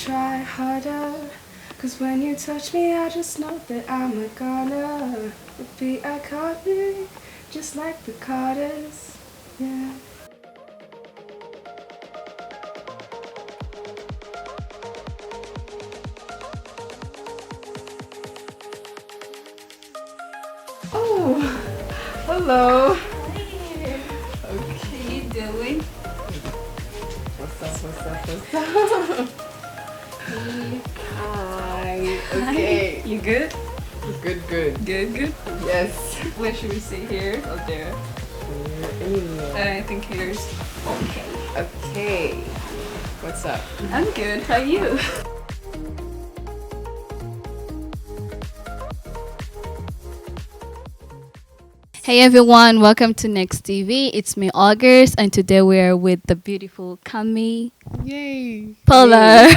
try harder. Cause when you touch me, I just know that I'm a goner. Repeat, I caught me, just like the Carters. Yeah. Oh, hello. Hi. Okay. How you doing? What's up? Hi. Okay. You good? Good. Good. Yes. Where should we sit here or there? I think here's okay. Okay. What's up? I'm good. How are you? Hey everyone, welcome to Next TV. It's me, August, and today we are with the beautiful Kami. Yay. Paula.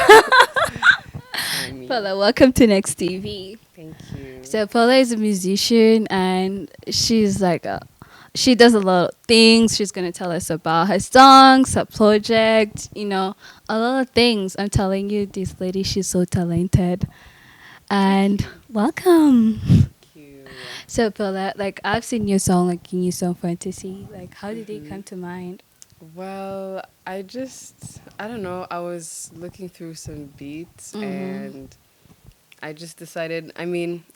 Yay. Paula, welcome to Next TV. Thank you. So Paula is a musician and she's like she does a lot of things. She's going to tell us about her songs, her project, a lot of things. I'm telling you, this lady, she's so talented. And welcome. Thank you. So Paula, like I've seen your song, like in your song Fantasy. Like how did it come to mind? Well, I don't know. I was looking through some beats and I just decided,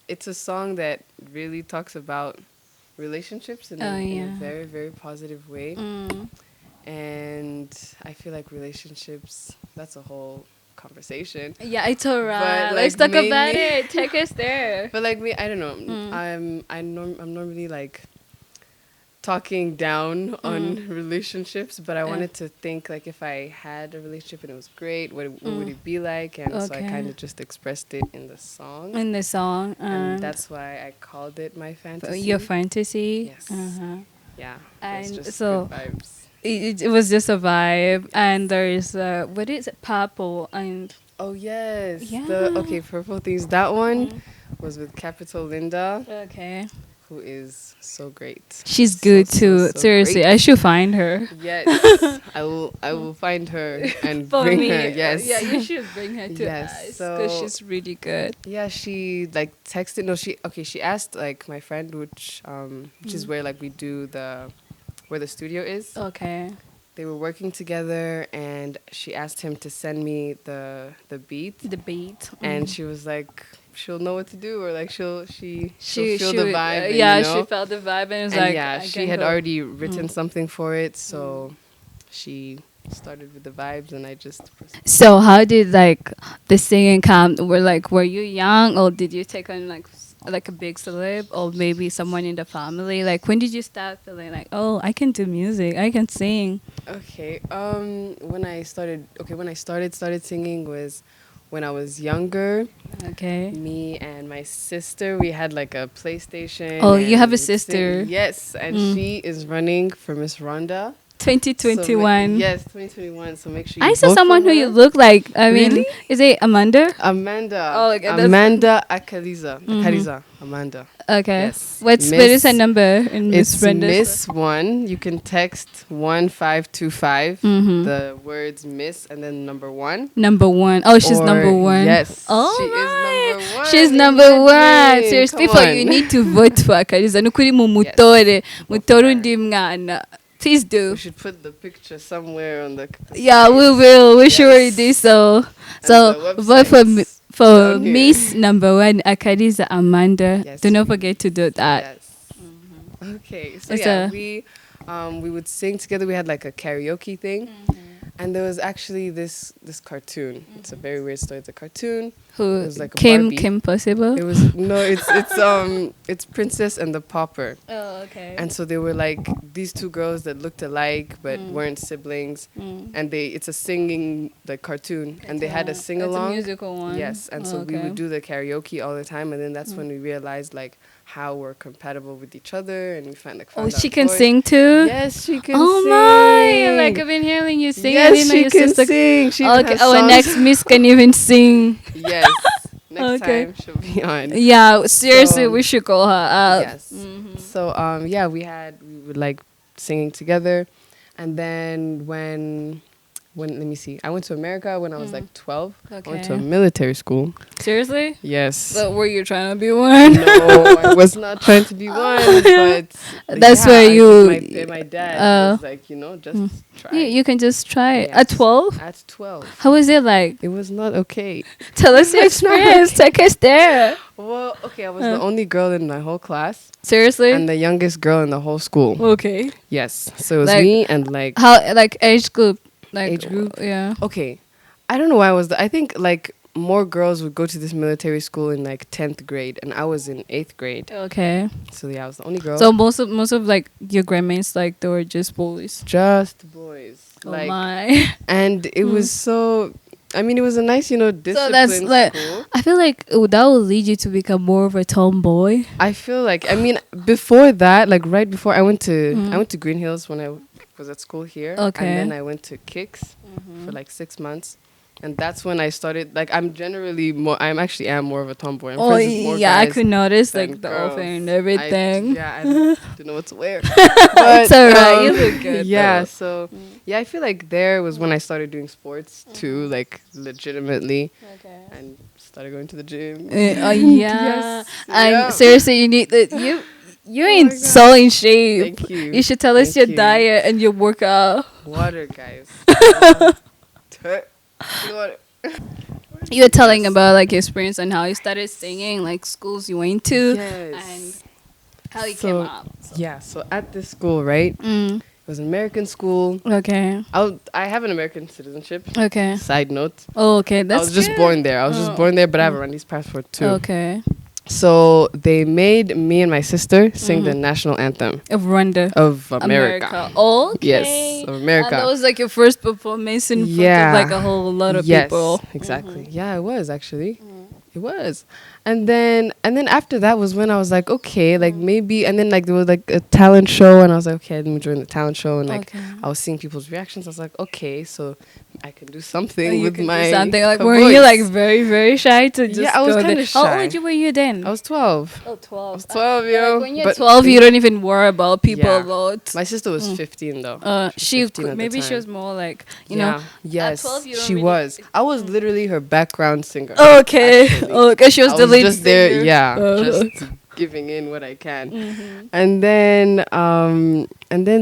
it's a song that really talks about relationships in a very, very positive way. And I feel like relationships, that's a whole conversation. Yeah, it's alright. But, Let's like, talk about it. Take us there. But like me, I don't know. I'm normally like talking down on relationships, but I wanted to think like if I had a relationship and it was great, what would it be like? And so I kind of just expressed it in the song. And that's why I called it my fantasy. Your fantasy. Yes. Yeah. And it's just so good vibes. it was just a vibe, and there is what is it, purple and Oh yes. Yeah. Purple Things. That one was with Capital Linda, okay. who is so great. She's good too. So Seriously, great. I should find her. Yes, I will find her and For bring me, her. Yes. yeah, you should bring her to Yes, us so- because she's really good. Yeah, she like texted. No, she asked like my friend, which is where like we do where the studio is. Okay. They were working together, and she asked him to send me the beat, The beat. and she was like, she'll know what to do, or like she'll feel She the vibe. And, yeah, you know? she felt the vibe and was And like, yeah, I she can had go. already written something for it, so she started with the vibes, and I just. So how did like the singing come? Were you young, or did you take on like a big celeb, or maybe someone in the family? Like when did you start feeling like, oh, I can do music, I can sing? Okay. When I started singing was when I was younger. Okay. Me and my sister, we had like a PlayStation. Oh, you and have a we'd sister. Yes, and she is running for Miss Rwanda. 2021. Yes, 2021. So make sure you I saw vote someone for who her. you look like. I mean, Really? is it Amanda? Amanda. Oh, okay, that's- Amanda Akaliza. Amanda. Okay. Yes. What is her number in Miss It's Brenda's? Miss 1. You can text 1525, the words Miss, and then number 1. Number 1. Oh, she's Or- number 1. Yes. Oh, she is number 1. She's number 1. Imagine. Seriously, Come people, on. you need to vote for Akariza. Nukuri mu mutore. Mutore undi mwana. Please do. We should put the picture somewhere on the. Yeah, we will. We sure do so. So the vote websites for down here. Miss number 1, Akariza Amanda. Yes, Do not please. forget to do that. Yes. Okay. So It's yeah, a- we would sing together. We had like a karaoke thing, and there was actually this cartoon. It's a very weird story. It's a cartoon. Who It was like a Kim Barbie. Possible? It was it's Princess and the Pauper. Oh, okay. And so they were like these two girls that looked alike but weren't siblings, and it's a singing like cartoon, and they had a sing along. It's a musical one. Yes, and so we would do the karaoke all the time, and then that's when we realized like how we're compatible with each other, and we found Oh, our she can voice. sing too? Yes, she can Oh sing. my! Like I've been hearing you sing. I Yes, didn't know she your can sister. sing. She even Okay. has Our songs. next Miss can even sing. Yes. Next Okay. time she'll be on. Yeah, seriously, So- we should call her up. Yes. So we were like singing together, and then when let me see. I went to America when I was like 12. I went to a Okay. military school. Seriously? Yes. So were you trying to be one? No, I was not trying to be one, but That's yeah, where my dad was like, just try. you can just try it. Yes. At 12? At 12. How was it like? It was not okay. Tell us your It's not experience. Take us there. Well, okay, I was the only girl in my whole class Seriously? and the youngest girl in the whole school. Okay. Yes. So it was Like, me and like How like age group? Like Age group? Yeah. okay. I don't know why I was I think like more girls would go to this military school in like 10th grade and I was in 8th grade. Okay. So yeah, I was the only girl. So most of like your grandmates like they were just boys. Just boys. Oh Like my. and it was so I mean it was a nice, disciplined So that's like school. I feel like that will lead you to become more of a tomboy. I feel like before that, like right before I went to Green Hills when I was at school here. Okay. And then I went to Kicks for like 6 months. And that's when I started like I'm actually am more of a tomboy. I'm Oh friends with more yeah, I guys could notice than like the girls. outfit and everything. I didn't know what to wear. But, It's alright, you look good. Yeah, though. so yeah, I feel like there was when I started doing sports too, like legitimately, Okay. and started going to the gym. Yeah. Yes. And Yeah. seriously, you need that. You're Oh in my God. so in shape. Thank you. You should tell us Thank your you. diet and your workout. Water, guys. Water. You were telling Yes. about like your experience and how you started singing, like schools you went to, Yes. and how you So, came up. Yeah, so at this school, right? Mm. It was an American school. Okay. I have an American citizenship. Okay. Side note. Oh, okay. I That's was just good. born there. I was just Oh. born there, but I have a Rwandese passport too. Okay. So they made me and my sister sing the national anthem Of Rwanda. of America. Okay. Yes, of America. And that was like your first performance in front Yeah. of like a whole lot of Yes, people. exactly. Yeah, it was actually. It was. And then after that was when I was like, okay, like maybe and then like there was like a talent show and I was like, okay, let me join the talent show and like Okay. I was seeing people's reactions. I was like, okay, so I can do something You with could do my something like voice. were you like very very shy to just Yeah, I was go kinda there? shy. How old were you then? I was 12. Oh, 12. I was 12, yo. Like when you're But 12, you don't even worry about people a lot. My sister was 15 though. She 15 at the maybe she time. was more like you Yeah. know. Yes, 12 you don't she really- was. I was literally her background singer. Okay. Actually. Okay, she was I the lead just there, singer. yeah, Oh. just giving in what I can. And then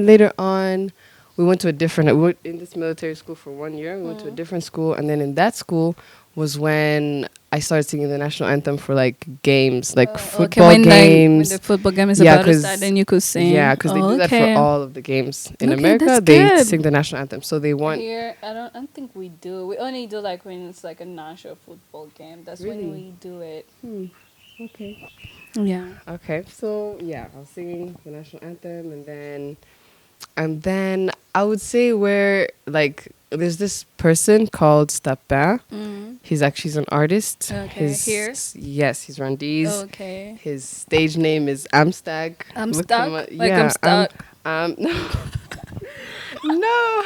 later on, we went to a different. We were in this military school for 1 year. We went to a different school, and then in that school was when I started singing the national anthem for like games, like football when games. when the football game is Yeah, about to 'cause- start, then you could sing. Yeah, because they do that for Okay. all of the games in Okay, America. that's They good. sing the national anthem, so they want. Here, I don't think we do. We only do like when it's like a national football game. That's when Really? we do it. Okay. Yeah. Okay, so yeah, I was singing the national anthem, and then I would say where like there's this person called Stapin. He's an artist. Okay, here? Yes, he's Rwandese. Okay. His stage name is Amstag. I'm Look stuck. him up. Like I'm stuck. No, no.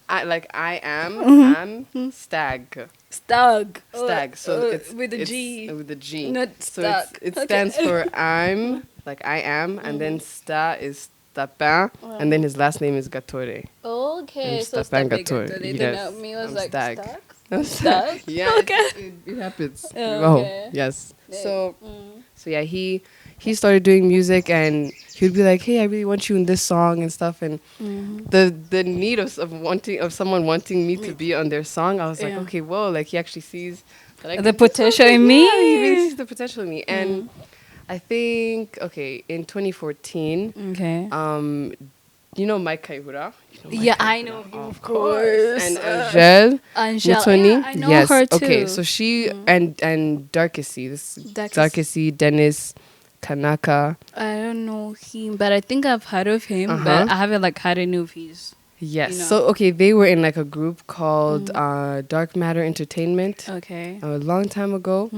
I am. I'm stag. Stag. Stag. So it's with a it's, G. With a G. Not So stuck. it Okay. stands for I'm, like I am, and then sta is Tapin, and then his last name is Gatore. Okay, I'm so Stapin Stapin Gatore. Gatore. Then Yes, me was I'm like stag. stuck. I'm Stuck? Yeah, Okay. it happens. Oh, Oh, okay. yes. Yeah. So yeah, he started doing music, and he would be like, "Hey, I really want you in this song and stuff." And the need of someone wanting me to be on their song, I was like, Yeah. okay, whoa, like he actually sees that I The can do potential in something. me? Yeah, he really sees the potential in me. And I think in 2014, Okay. you know Mike Kaihura? You know Mike Yeah, Kaihura? I know him, of course. course. And Angel. Angel. Mutoni? Yeah, I know Yes. her too. Okay, so she and Darkissy, Darkissy, Dennis, Kanaka. I don't know him, but I think I've heard of him, Uh-huh. but I haven't like had any of his. Yes. You know. So okay, they were in like a group called Dark Matter Entertainment Okay. a long time ago,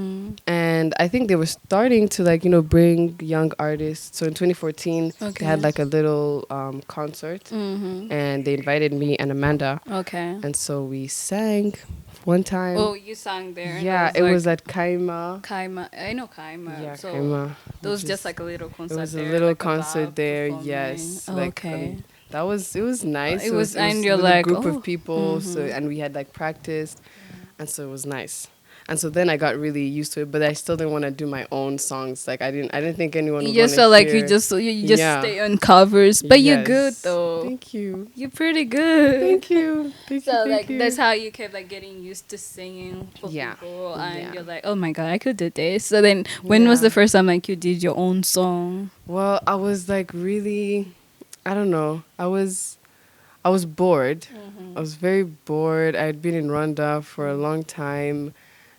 and I think they were starting to like bring young artists. So in 2014, Okay. they had like a little concert, and they invited me and Amanda, Okay. and so we sang one time. Oh, you sang there. and yeah, it was at Kaima. Kaima. I know Kaima. Yeah, so Kaima. There was which just is- like a little concert It was a there. little like a concert bar there, performing. yes. Okay. it was nice. It was, it and was you're with like, a group oh. of people, so and we had like practiced, and so it was nice. And so then I got really used to it, but I still didn't want to do my own songs. Like I didn't think anyone You would just want to felt like hear. you just Yeah. stay on covers, but you're good Yes. though. Thank you. You're pretty good. Thank you. Thank you. So Thank like you. that's how you kept like getting used to singing for Yeah. people, and Yeah. you're like, oh my god, I could do this. So then, when was Yeah. the first time like you did your own song? Well, I was like really, I don't know. I was bored. I was very bored. I had been in Rwanda for a long time,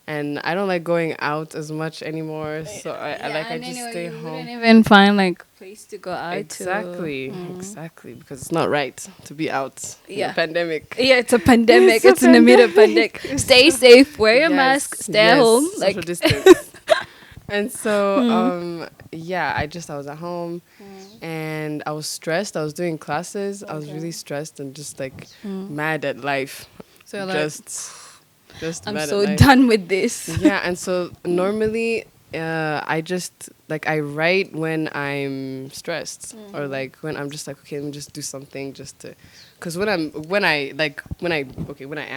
and I don't like going out as much anymore. So I just stay you home. wouldn't even find like place to go out Exactly, exactly, because it's not right to be out in Yeah. a pandemic. Yeah, it's a pandemic. It's a It's in the middle of pandemic. Stay safe. Wear your mask. Stay at home. social Like distance. And so, yeah, I was at home, and I was stressed. I was doing classes. I was really stressed and just like mad at life. so, like Just I'm mad so at life. done with this. Yeah, and so normally I just like I write when I'm stressed or like when I'm just like, okay, let me just do something just to, because when I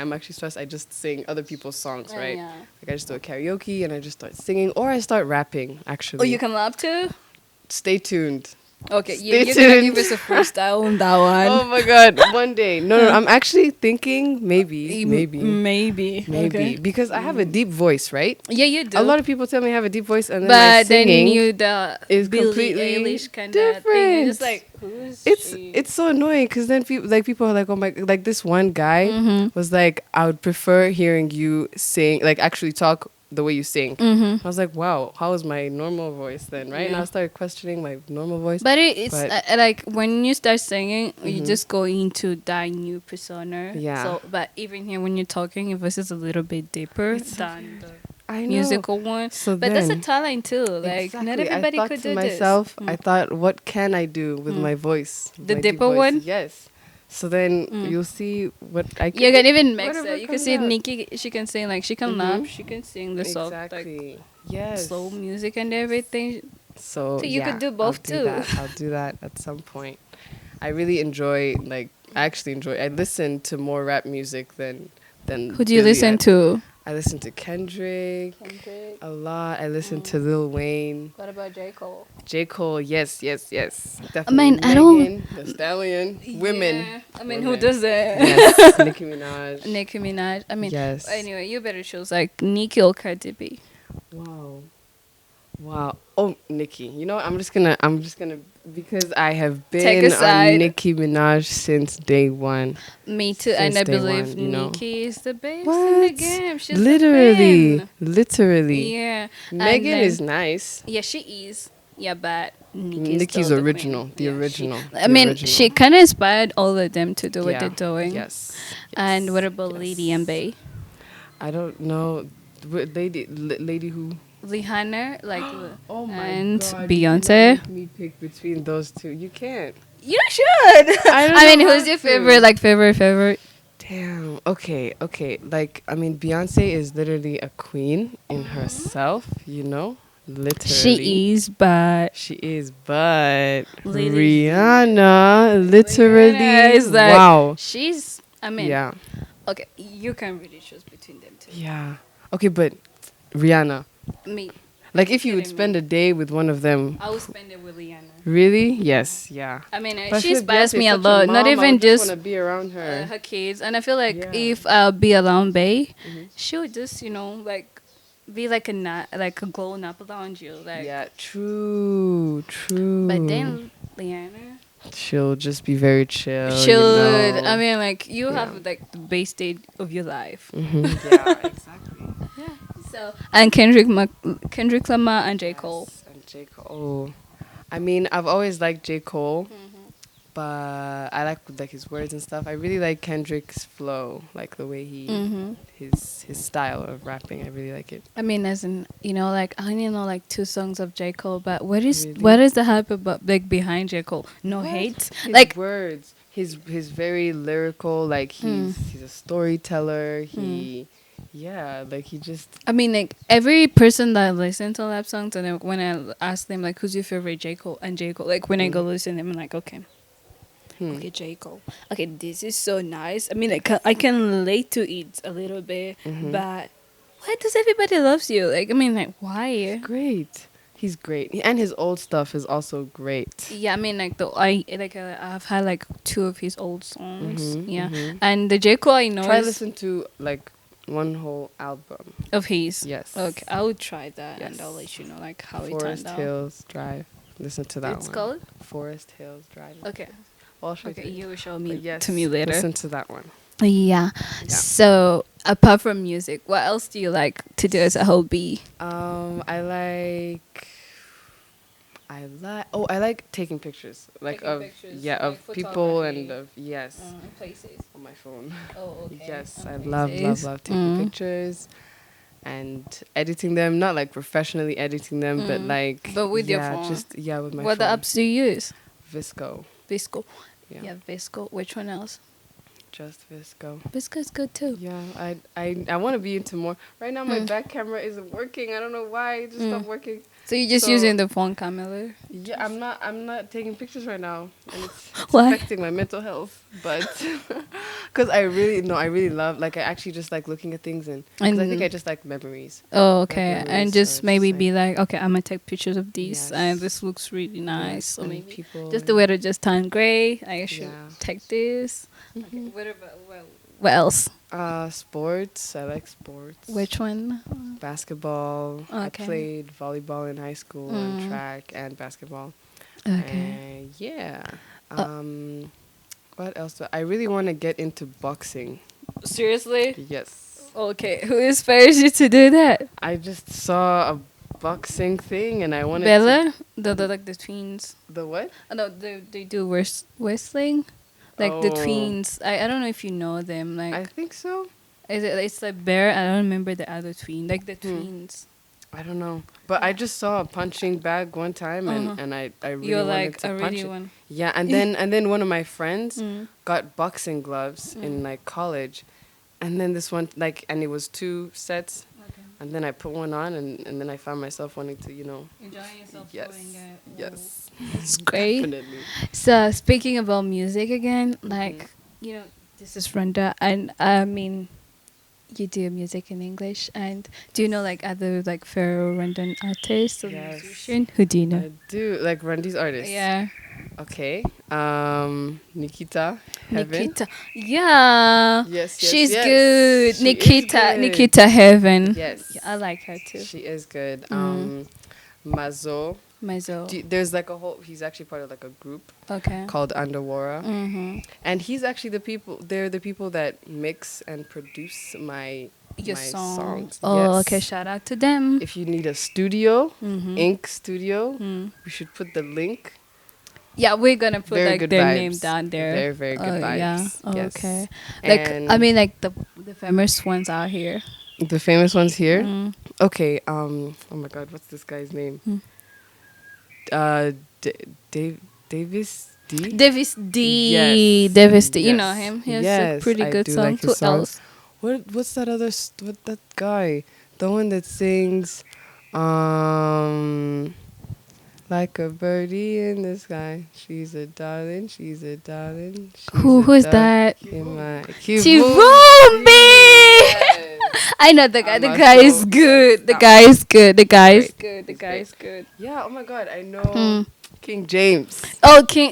am actually stressed, I just sing other people's songs, right? Yeah. Like I just do a karaoke and I just start singing, or I start rapping actually. Oh, you can rap too? Stay tuned. Okay, Stay you're gonna tuned. give us a freestyle on that one. Oh my god, one day. No, I'm actually thinking maybe. Maybe. Okay. Because I have a deep voice, right? Yeah, you do. A lot of people tell me I have a deep voice, and then my but then singing you the is Billie completely Eilish kind of thing. You're just different. like, who's she? It's so annoying because then people are like, oh my, like this one guy was like, I would prefer hearing you sing, like actually talk the way you sing. I was like, wow, how is my normal voice then, right? And I started questioning my normal voice. But it's But- like when you start singing, you just go into that new persona. Yeah. So, but even here, when you're talking, your voice is a little bit deeper than the I know. musical one. So But that's a then- talent too. Like not Exactly. everybody I thought could to do myself, this. I thought, what can I do with my voice? The my deep deeper voice? one? Yes. So then you'll see what I can You can even mix whatever it. You can comes see out. Nikki. She can sing like she can rap. She can sing the soft like Exactly. Yes. slow music and everything. So So you yeah, could do both I'll do too. that. I'll do that at some point. I really enjoy I listen to more rap music than Who do you Billie listen Eilish. to? I listen to Kendrick a lot. I listen to Lil Wayne, What about J Cole? J. Cole. Yes. Definitely. I mean, I don't- Megan, The Stallion, women. Yeah. I mean, who Women. does that? Yes, Nicki Minaj. Nicki Minaj. I mean, Yes. anyway, you better choose like Nicki or Cardi B. Wow. Oh, Nicki. You know what? I'm just gonna because I have Take a been side. on Nicki Minaj since day one. Me too, and I Since day believe one, you know. Nicki is the best in the What? game. She's Literally. the yeah. And Megan then- is nice. Yeah, she is. Yeah, but Nicki's Nicki's still the original. queen. The Yeah, original. I mean, she kind of inspired all of them to do what Yeah. they're doing. Yes. And what about Yes. Lady and Bay? I don't know. Lady who? Rihanna, like, Oh my and god. Beyonce. Make me pick between those two. You can't. You should. I don't I mean, know who's how your to. favorite? Like favorite? Damn. Okay. Like, I mean, Beyonce is literally a queen in herself, you know? Literally. She is, but She is, but Lady- Rihanna, literally. Rihanna is like- wow. she's. I mean, Yeah. okay, you can really choose between them two. Yeah. Okay, but Rihanna. Me, Like, if you would Kidding spend me. a day with one of them, I will spend it with Rihanna. really? Yes. Yeah. I mean, But I she feel inspires Beyonce me is a such lot. mom, Not I even would just want to be around her. her kids, and I feel like Yeah. if I'll be around Bay, she would just like be like a grown up around you, like. Yeah. True. But then Rihanna, she'll just be very chill. should You know? I mean like you Yeah. have like the base state of your life. Yeah. Exactly. So and Kendrick Lamar and J Cole. Yes, and J. Cole. I mean, I've always liked J. Cole, but I like his words and stuff. I really like Kendrick's flow, like the way he his style of rapping. I really like it. I mean, as in like I only know like 2 songs of J Cole, but what is Really? the hype about like behind J Cole? No hate, His like words, his very lyrical. Like he's a storyteller. Yeah, like he just. I mean, like every person that listens to rap songs, and then when I ask them like, "Who's your favorite J Cole?" and J Cole, like when I go listen, I'm like, okay, Okay, J. Cole. Okay, this is so nice. I mean, I can relate to it a little bit, but why does everybody loves you? Like, I mean, like, why? Great. He's great. And his old stuff is also great. Yeah, I mean, like I've had like 2 of his old songs. Mhm, Yeah, mhm. and the J. Cole I know Try is listen to like one whole album. of his. Yes. Okay, I will try that, and Yes. I'll let you know like how it Forest turned out. Hills Drive. Listen to that It's one. called. Forest Hills Drive. Okay. I'll show Okay, it to you. you will show But me yes, to me later. listen to that one. Yeah. Yeah. So apart from music, what else do you like to do as a hobby? I like taking pictures, like Taking of pictures, yeah, like of people and photography. of yes, Places. on my phone. Oh, okay. Yes, On I love places. taking pictures and editing them. Not like professionally editing them, but like But with your yeah, phone. just yeah, with my What phone. the apps do you use? Visco. Visco. Yeah. Yeah, Visco. Which one else? Just Visco. Visco is good too. Yeah, I want to be into more. Right now, my back camera isn't working. I don't know why. It just stopped working. So you're just So- using the phone camera? Yeah, I'm not taking pictures right now, and it's Why? affecting my mental health. But because I really love, like, I actually just like looking at things, and 'cause I think I just like memories. Oh, okay. memories, And so just it's maybe just be like, okay, I'm gonna take pictures of these, and Yes. this looks really nice. Yes, So and maybe people, just the weather just turned gray. I should Yeah. take this. Okay. What else? Sports. I like sports. Which one? Basketball. I Okay. played volleyball in high school and track and basketball. Okay. Yeah. What else? I really want to get into boxing. Seriously? Yes. Okay. Who inspires you to do that? I just saw a boxing thing and I wanted Bella? The like the twins. The what? Oh, no, they do wrestling. Like the Oh. twins. I don't know if you know them. Like I think so. it's like Bear. I don't remember the other twin. Like the twins. I don't know. But I just saw a punching bag one time and I really You're wanted like, to I punch really it. want. Yeah, and then one of my friends got boxing gloves in like college. And then this one like and it was 2 sets. Okay. And then I put one on and then I found myself wanting to, Enjoying yourself yes. doing it. Yes. It's great. Definitely. So speaking about music again, like this is Rwanda, and I mean, you do music in English, and do you know like other like fellow Rwandan artists or Yes. musician? Who do you know? I do like Rwandese artists. Yeah, Okay. Nikita. Heaven. Nikita. Yeah, Yes, she's yes. good. She Nikita, is good. Nikita Heaven. Yes. Yeah, I like her too. She is good. Mazo. Mazo. There's like a whole. He's actually part of like a group Okay. called Underwater, Mm-hmm. and he's actually the people. They're the people that mix and produce my Your my song. songs. Oh, Yes. okay. Shout out to them. If you need a studio, Mm-hmm. Ink Studio, Mm. we should put the link. Yeah, we're gonna put Very like good their vibes. name down there. Very, very good vibes. Yeah. Oh, Yes. okay. Like And I mean, like the famous ones out here. the famous ones here. Mm. Okay. Oh my God, what's this guy's name? Davis D. Davis D. Yes. Davis D. You Yes. know him. He has Yes, a pretty I good do song. like his Who songs. else? What's that other what that guy? The one that sings like a birdie in the sky. She's a darling, she's a darling. Who is that? In my Tivumbi. Yes. I know the guy. I'm The a guy is soul. good. The Yes, guy is good. The guy is great. good. The He's guy great. is good. Yeah, oh my God, I know King James. Oh, King.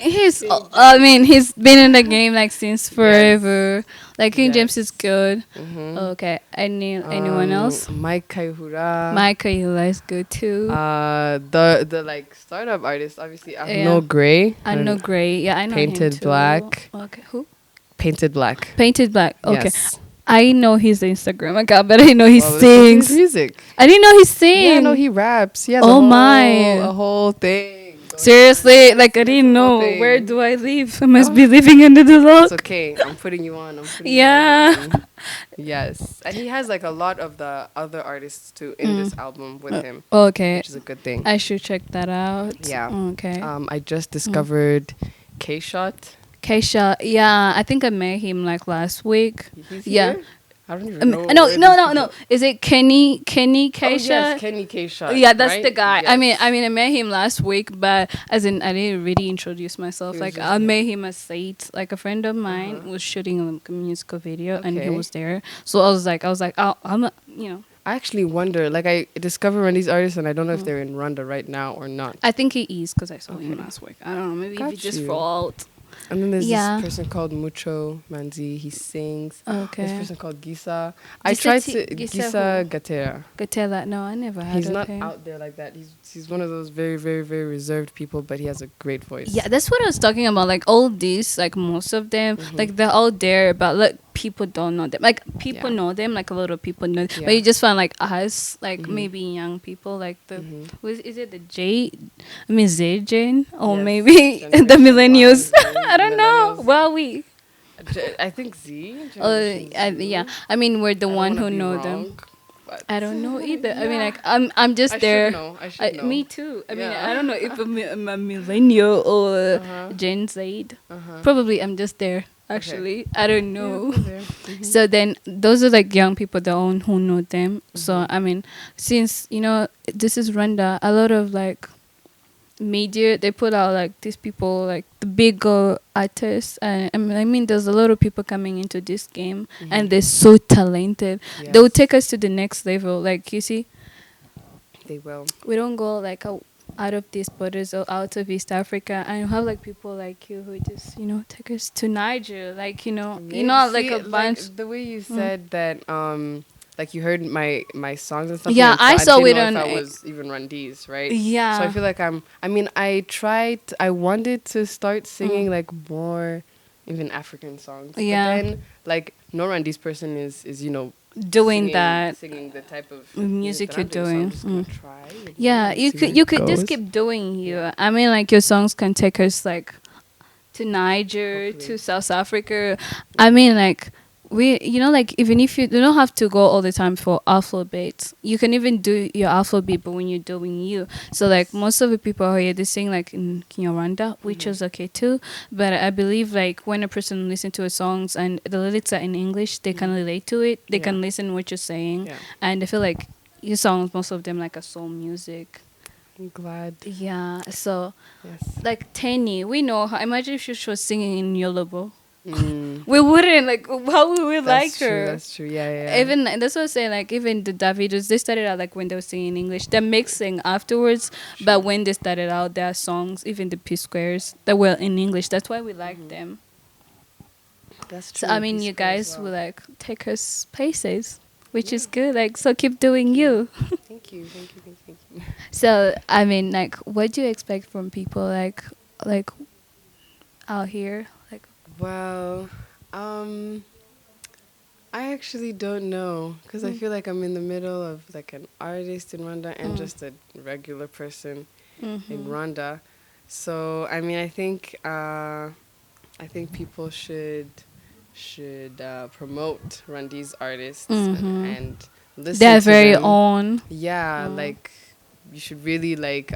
I mean, he's been in the game like since forever. Like King James is Yes. good. Mm-hmm. Okay. Anyone else? Mike Kaihura. Michael Hila is good too. The like startup artist, obviously. Yeah. No Gray. I know Gray. Yeah, I know Painted him too. Black. Okay. Who? Painted Black. Painted Black. Okay. Yes. I know his Instagram account, but I know he Well, listen to his sings. music. I didn't know he sings. Yeah, no, he raps. He has Oh a whole, my. a whole thing. going Seriously, like I didn't know. thing. Where do I live? I must be living under the on. rock. It's okay. I'm putting you on. Yeah. You on. Yes. And he has like a lot of the other artists too in this album with him, Okay. which is a good thing. I should check that out. Yeah. Okay. I just discovered K-Shot. Keisha, yeah, I think I met him like last week. He's Yeah. here? I don't even know. No, where no, these no, no. people- Is it Kenny Oh Keisha? yes, Kenny K. Shot. Yeah, that's right? the guy. Yes. I mean, I met him last week, but as in, I didn't really introduce myself. He was Like, just I there. met him at State. Like, a friend of mine Uh-huh. was shooting a musical video, and he Okay. was there. So I was like, oh, I'm, a, you know, I actually wonder. Like, I discover Rwandese artists, and I don't know if they're in Rwanda right now or not. I think he is because I saw him Okay. last week. I don't know, maybe Got he just you. fault. And then there's Yeah. this person called Mucho Manzi. He sings. This Okay. person called Gisa. I Gisa tried T- to Gisa Gisa who? Gatera. Gatella. No, I never heard He's of not him. out there like that. He's one of those very, very, very reserved people, but he has a great voice. Yeah, that's what I was talking about. Like all these, like most of them, like they're all there, but like people don't know them. Like people Yeah. know them, like a lot of people know. Yeah. But you just find like us, like maybe young people, like the is it the J? I mean Z Gen or Yes, maybe Generation the Y, millennials. maybe I don't know. millennials. Well, we. I think Z. Yeah. I mean, we're the one who know them. I don't know either. I mean, like I'm just I there. should know. I should know. Me too. I mean, Yeah. I don't know if I'm a millennial or Gen Z. Probably I'm just there. Actually, I don't know. So then those are like young people the own who know them. So I mean, since this is Rwanda, a lot of like media they put out like these people like the bigger artists, and I mean there's a lot of people coming into this game and they're so talented. Yes. They will take us to the next level. Like you see, They will. we don't go like out of these borders or out of East Africa, and you have like people like you who just take us to Niger, like like See, a bunch. the way you said that like you heard my songs and stuff. Yeah, and so I saw didn't it know on if I was even Rwandese, right? Yeah. So I feel like I mean, I wanted to start singing like more even African songs. Yeah. But then like no Rwandese person is doing that singing the type of music that you're I'm doing. So I'm just gonna try. Yeah, and you see could where you it could just goes. keep doing you. I mean, like your songs can take us like to Niger, Hopefully. to South Africa. I mean, like we, like even if you don't have to go all the time for alphabet, you can even do your alphabet, but when you're doing you. So like most of the people here, they sing like in Kinyarwanda, which is okay too. But I believe like when a person listens to a songs and the lyrics are in English, they can relate to it. They can listen what you're saying, Yeah. and I feel like your songs, most of them like a soul music. I'm glad. Yeah, so Yes. like Tenny, we know her. Imagine if she was singing in Yolobo. Mm. We wouldn't like. How would we like That's true. her? That's true. Yeah. Even that's what I say. Like even the Davidos, they started out like when they were singing English. They're mixing afterwards, but when they started out, their songs, even the P Squares, they were in English. That's why we like them. That's true. So I mean, you guys will like take us places, which is good. Like so, keep doing you. Thank you. So I mean, like, what do you expect from people like out here? Like, Well, I actually don't know because I feel like I'm in the middle of like an artist in Rwanda and just a regular person in Rwanda. So I mean, I think people should promote Rwandese artists and listen they're to very them. own. Yeah, like you should really like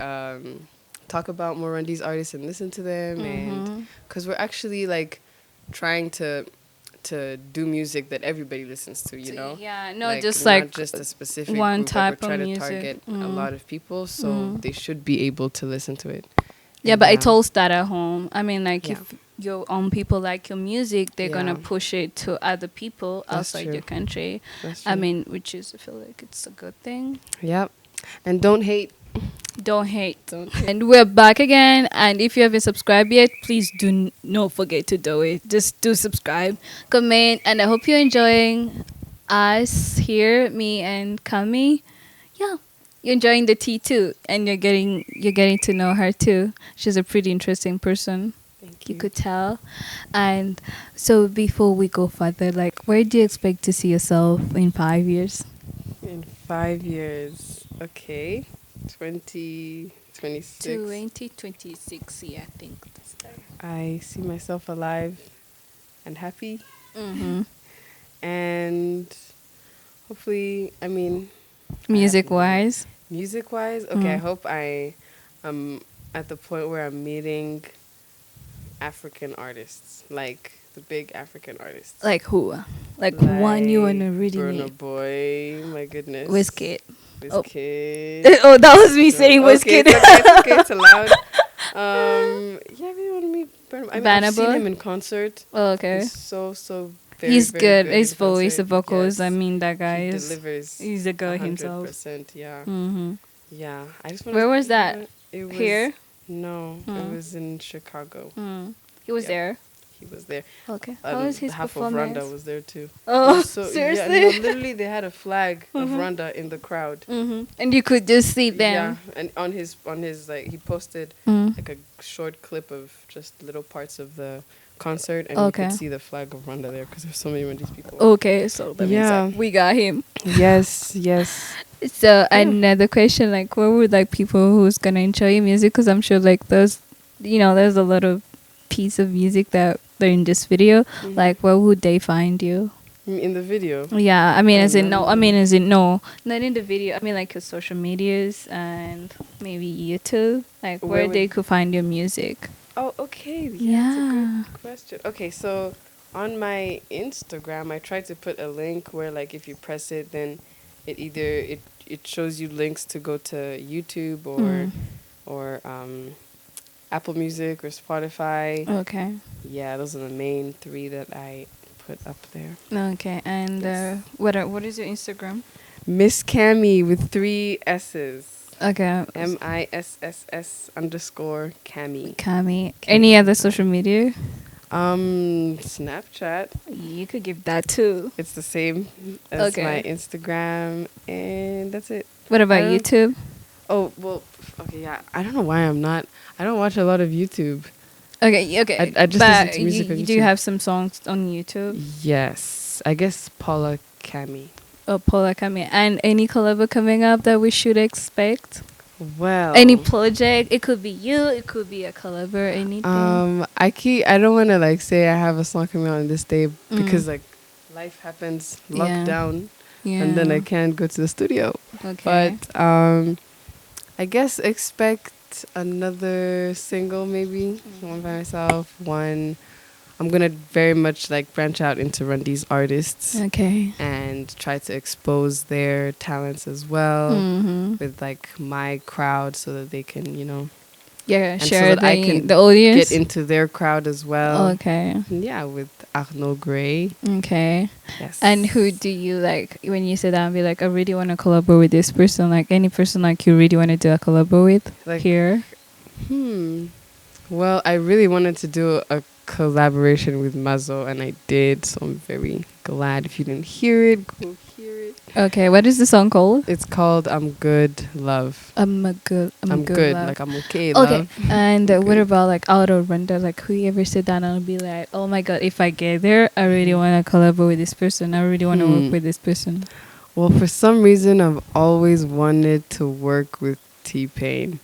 talk about more Rwandese artists and listen to them, and because we're actually like trying to do music that everybody listens to, Yeah, no, like, just not like just a specific one group. type Like we're of trying music. to target a lot of people, so they should be able to listen to it. Yeah, And, but it all start at home. I mean, like Yeah. if your own people like your music, they're gonna Yeah. push it to other people That's outside true. your country. That's I true. mean, which is I feel like it's a good thing. Yep, and don't hate. Don't hate. Don't hate. And we're back again. And if you haven't subscribed yet, please do not forget to do it. Just do subscribe, comment, and I hope you're enjoying us here, me and Kami. Yeah, you're enjoying the tea too, and you're getting to know her too. She's a pretty interesting person. Thank You could tell. And so before we go further, like where do you expect to see yourself in 5 years? In 5 years, okay, 2026. 2026, yeah, I think that's that. I see myself alive and happy, Mm-hmm. and hopefully, I mean, Music-wise? music-wise, okay, I hope I am at the point where I'm meeting African artists, like the big African artists. Like who? Like one you want to really Burna make. Boy, my goodness. Wizkid. Oh. Wizkid. Oh, that was me saying Okay, Wizkid. it's okay, it's allowed. Yeah, I really want to meet Burna Boy. I mean, I've Vanna seen Boy? him in concert. Oh, okay. He's so very, He's very good. good His in voice, the concert. vocals. I Yes. mean, that guy He is. delivers. He's a girl himself. 100%, yeah. Mm-hmm. Yeah. I just want Where was that? It was Here? No, it was in Chicago. He was Yeah. there. He was there. Okay. How was his Half performance? of Rwanda was there too. Oh, So, seriously? Yeah, no, literally they had a flag of Rwanda in the crowd. And you could just see them. Yeah, and on his like he posted Mm. like a short clip of just little parts of the concert, and Okay. you could see the flag of Rwanda there because there's so many Rwandese people. Okay, so that means Yeah. like, we got him. Yes. So another question, like, what would like people who's gonna enjoy your music? Because I'm sure like there's a lot of piece of music that they're in this video. Like, where would they find you? In the video. Yeah, I mean, Oh, as in no, no. I mean, as in no, not in the video. I mean, like your social medias and maybe YouTube, like where Where they would- could find your music. Oh, okay. That's a Yeah. good question. Okay, so on my Instagram, I tried to put a link where, like, if you press it, then it shows you links to go to YouTube or Apple Music or Spotify. Okay. Yeah, those are the main three that I put up there. Okay. And Yes. what is your Instagram? Miss Cammy with 3 S's. Okay. MISSS_Cammy. Kami. Any other social media? Snapchat. You could give that too. It's the same as Okay. my Instagram, and that's it. What about I don't- YouTube? Oh, well, okay, yeah. I don't know why I don't watch a lot of YouTube. Okay. I just but listen to music on you do YouTube. have some songs on YouTube. Yes. I guess Paula Cammy. Oh, Paula Kami. And any collab coming up that we should expect? Well. Any project? It could be you. It could be a collab or anything. I don't want to like say I have a song coming out on this day because like life happens, Yeah. lockdown, yeah. and then I can't go to the studio. Okay. But I guess expect another single, maybe one by myself. One, I'm gonna very much like branch out into Rwandese artists Okay. and try to expose their talents as well Mm-hmm. with like my crowd, so that they can, Yeah, and so share that I can the audience. get into their crowd as well. Okay. Yeah, with Arnaud Gray. Okay. Yes. And who do you like when you sit down and be like, I really want to collaborate with this person? Like any person like you really want to do a collab with Like, here? Well, I really wanted to do a collaboration with Mazo, and I did, so I'm very glad. If you didn't hear it, go hear it. Okay, what is the song called? It's called I'm Good Love. I'm good. Love. Like I'm okay, Okay, love. and what Good. about like out of Rwanda? Like who you ever sit down and be like, oh my god, if I get there, I really want to collaborate with this person. I really want to work with this person. Well, for some reason, I've always wanted to work with T-Pain.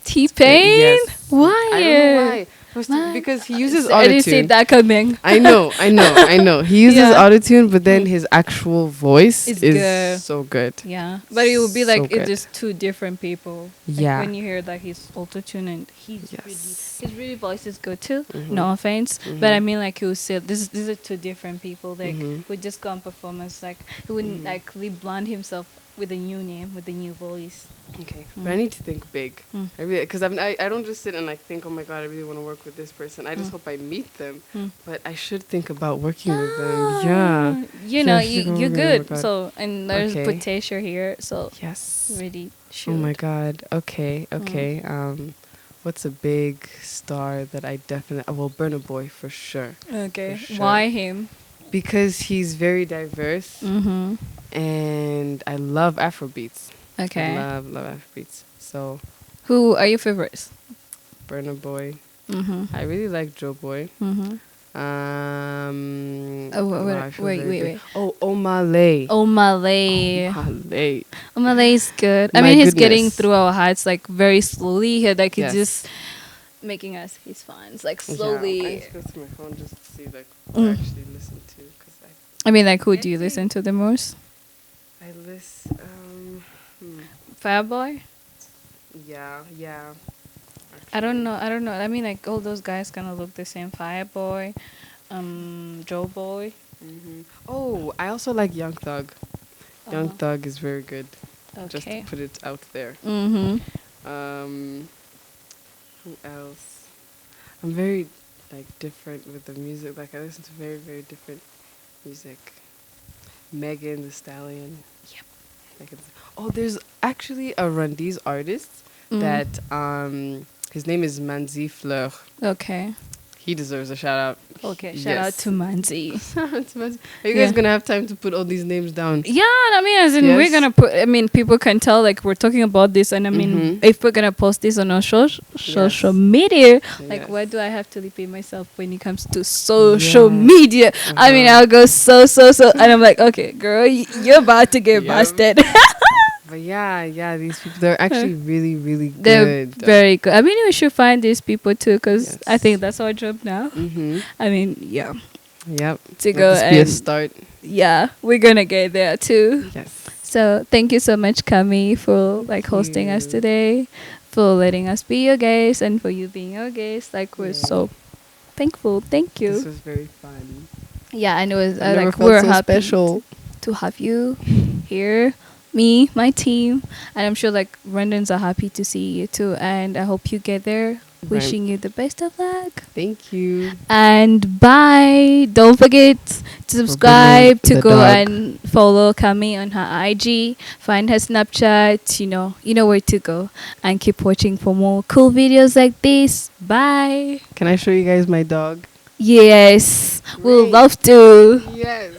T-Pain? Yes. Why? I don't know why. Why? Because he uses I didn't see autotune. that coming. I know. He uses Yeah. autotune, but then his actual voice It's is good. so good. Yeah, but it would be like So it's good. just two different people. Like Yeah. when you hear like his auto-tune and Yes. his really voice is good too. Mhm. No offense, but I mean like he would say these are two different people. Like Mhm. would just go on performance. Like he wouldn't like rebrand himself with a new name with a new voice. Okay, but I need to think big. Mm. I really, because I don't just sit and like think, oh my god, I really want to work with this person. I just hope I meet them, but I should think about working with them. Yeah. You know, Yeah, she you're told me, oh my good. God. So and there's Okay. potential here. So Yes. really should. Oh my god. Okay. What's a big star that I definitely? Well, Burna Boy for sure. Okay. For sure. Why him? Because he's very diverse, Mm-hmm. and I love Afrobeats. Okay. I love Afrobeats. So Who are your favorites? Burna Boy. Mm-hmm. I really like Joe Boy. Mm-hmm. Oh, I feel wait. very good. Oh, Omale. Omale. Omale. Omale is good. I My mean, he's getting goodness. through our hearts like very slowly. Like he's Yes. just making us his fans, like Yeah, I slowly. just go through my phone just to see like what I actually listen to, because I mean, like who do you listen to the most? I listen. Fireboy. Yeah. I don't know. I mean, like all those guys kind of look the same. Fireboy, Joe Boy. Oh, I also like Young Thug. Young Oh. Thug is very good. Just to Okay. put it out there. Mhm. Um, who else? I'm very like different with the music. Like I listen to very very different music. Megan the Stallion. Yep. Megan. Oh, there's actually a Rwandese artist that his name is Manzi Fleur. Okay. He deserves a shout out. Okay. Shout out to Manzi. Shout out to Manzi. Are you Yeah. guys gonna have time to put all these names down? Yeah, I mean, as in we're Yes. gonna put. I mean, people can tell like we're talking about this, and I mean, if we're gonna post this on our social media, like Yes. why do I have to repeat myself when it comes to social Yeah. media? I mean, I'll go so, and I'm like, okay, girl, you're about to get Yep. busted. But yeah, these people, they're actually really, really They're good. very good. I mean, we should find these people too, because I Yes. think that's our job now. Mm-hmm. I mean, yeah, Yep. to Let go this be a and start. yeah, we're gonna get there too. Yes. So thank you so much, Kami, for like hosting us you. today, for letting us be your guest, and for you being our guest. Like we're Yeah. so thankful. Thank This you. was very fun. Yeah, and it was I never like felt we're so happy special. to have you here, me, my team, and I'm sure like Rwandans are happy to see you too. And I hope you get there. Right. Wishing you the best of luck. Thank you. And bye. Don't forget to subscribe, to the go dog. and follow Kami on her IG, find her Snapchat, you know where to go. And keep watching for more cool videos like this. Bye. Can I show you guys my dog? Yes, we'll Great. love to. Yes.